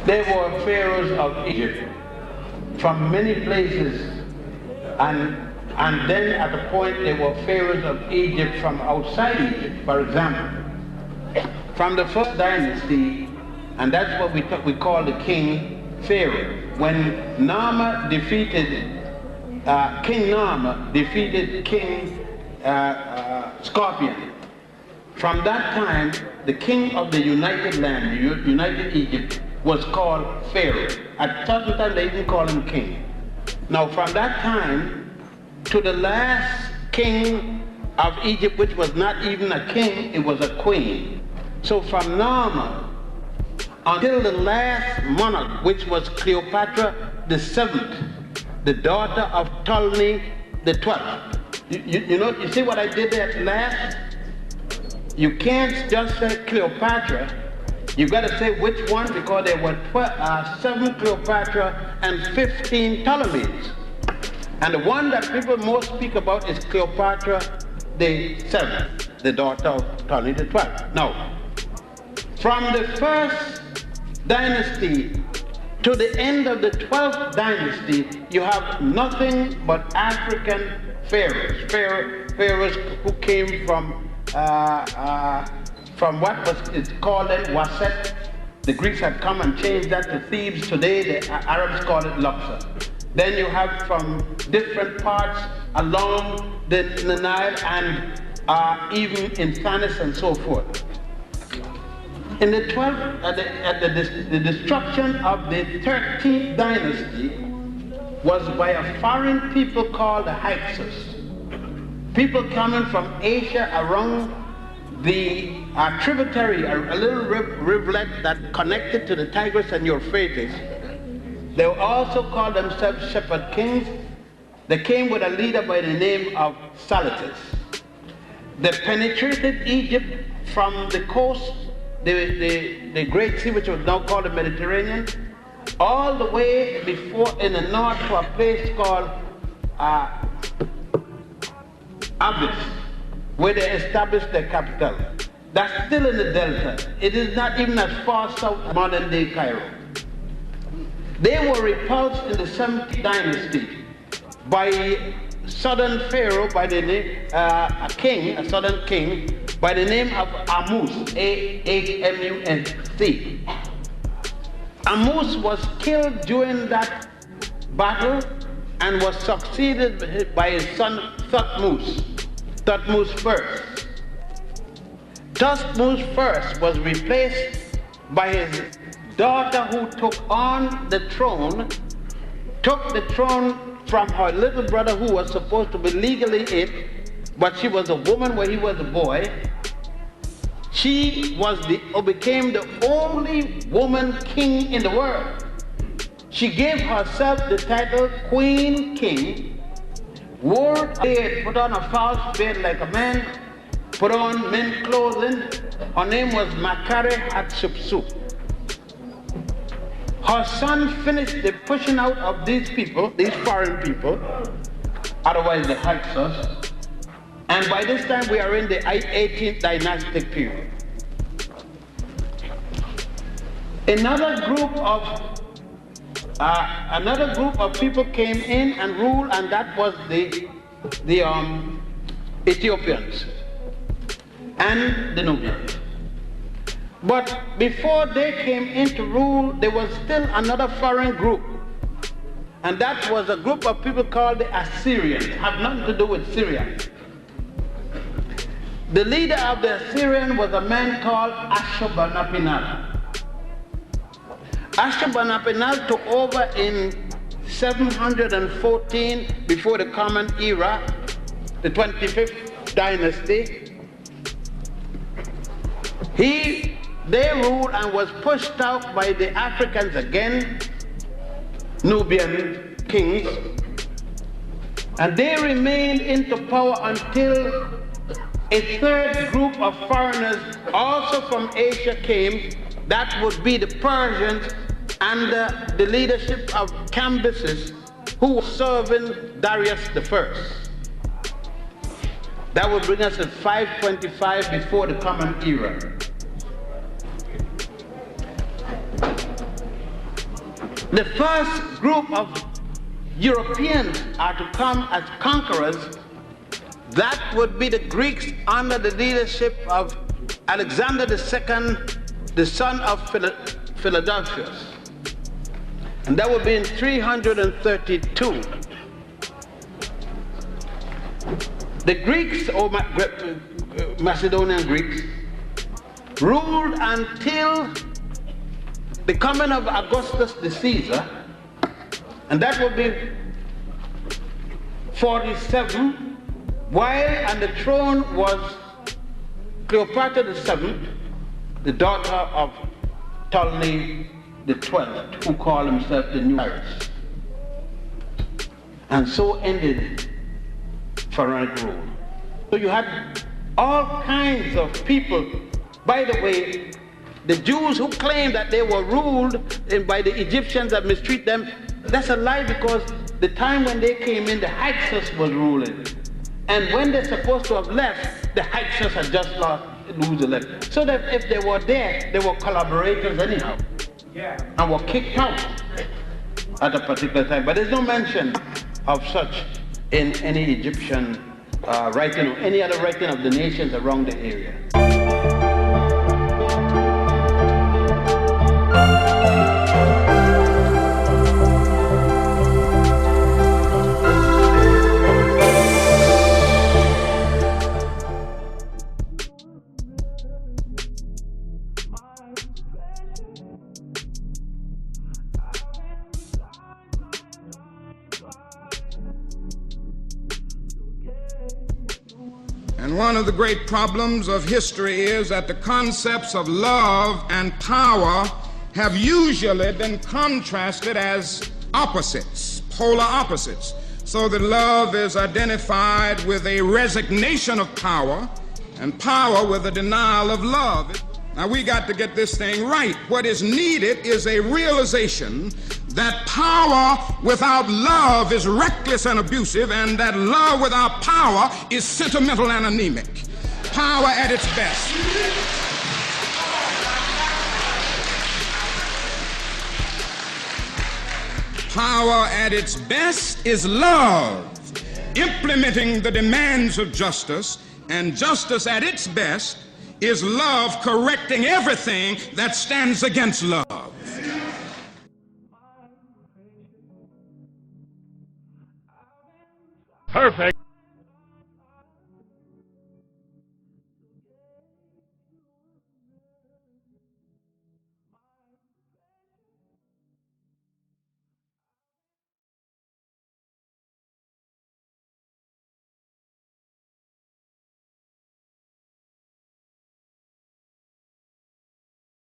There were pharaohs of Egypt from many places, and then at a point there were pharaohs of Egypt from outside Egypt. For example, from the first dynasty, and that's what we call the king Pharaoh. When Nama defeated King Nama defeated King Scorpion. From that time, the king of the United Land, the United Egypt, was called Pharaoh. At certain time, they didn't call him king. Now, from that time to the last king of Egypt, which was not even a king, it was a queen. So from Nama until the last monarch, which was Cleopatra the seventh, the daughter of Ptolemy the 12th. You see what I did there last? You can't just say Cleopatra. You got to say which one, because there were 7 Cleopatra and 15 Ptolemies. And the one that people most speak about is Cleopatra the 7th, the daughter of Ptolemy the 12th. Now, from the first dynasty to the end of the 12th dynasty, you have nothing but African pharaohs. Pharaohs who came from what was called then Waset. The Greeks had come and changed that to Thebes. Today the Arabs call it Luxor. Then you have from different parts along the Nile and even in Thanis and so forth. In the 12th, the destruction of the 13th dynasty was by a foreign people called the Hyksos. People coming from Asia around the tributary, a little rivulet that connected to the Tigris and Euphrates. They also called themselves shepherd kings. They came with a leader by the name of Salatus. They penetrated Egypt from the coast, the Great Sea, which was now called the Mediterranean, all the way before in the north to a place called Abyss, where they established their capital. That's still in the delta. It is not even as far south as modern day Cairo. They were repulsed in the 7th dynasty by southern pharaoh by the name, a southern king by the name of Amus, A-H-M-U-S-C. Amus was killed during that battle and was succeeded by his son Thutmose first. Thutmose first was replaced by his daughter, who took the throne from her little brother, who was supposed to be legally it, but she was a woman where he was a boy. She became the only woman king in the world. She gave herself the title Queen King, wore a beard, put on a false beard like a man, put on men's clothing. Her name was Makare Hatshepsut. Her son finished the pushing out of these people, these foreign people, otherwise the Hyksos, and by this time we are in the 18th dynastic period. Another group of people came in and ruled, and that was the Ethiopians and the Nubians. But before they came in to rule, there was still another foreign group, and that was a group of people called the Assyrians. Have nothing to do with Syria. The leader of the Assyrian was a man called Ashurbanipal. Ashurbanipal took over in 714 before the Common Era, the 25th dynasty. They ruled and was pushed out by the Africans again, Nubian kings, and they remained into power until a third group of foreigners, also from Asia, came. That would be the Persians under the leadership of Cambyses, who was serving Darius I. That would bring us to 525 before the Common Era. The first group of Europeans are to come as conquerors. That would be the Greeks under the leadership of Alexander II, the son of Philadelphus. And that would be in 332. The Greeks, or Macedonian Greeks, ruled until the coming of Augustus the Caesar, and that would be 47, while on the throne was Cleopatra VII, the daughter of Ptolemy the 12th, who called himself the New Cyrus. And so ended pharaonic rule. So you had all kinds of people. By the way, the Jews who claimed that they were ruled by the Egyptians that mistreat them, that's a lie, because the time when they came in, the Hyksos was ruling. And when they're supposed to have left, the Hyksos had just lose the left. So that if they were there, they were collaborators anyhow. Yeah. And were kicked out at a particular time. But there's no mention of such in any Egyptian writing or any other writing of the nations around the area. And one of the great problems of history is that the concepts of love and power have usually been contrasted as opposites, polar opposites, so that love is identified with a resignation of power and power with a denial of love. Now we got to get this thing right. What is needed is a realization that power without love is reckless and abusive, and that love without power is sentimental and anemic. Power at its best. Power at its best is love, implementing the demands of justice, and justice at its best is love correcting everything that stands against love. Perfect.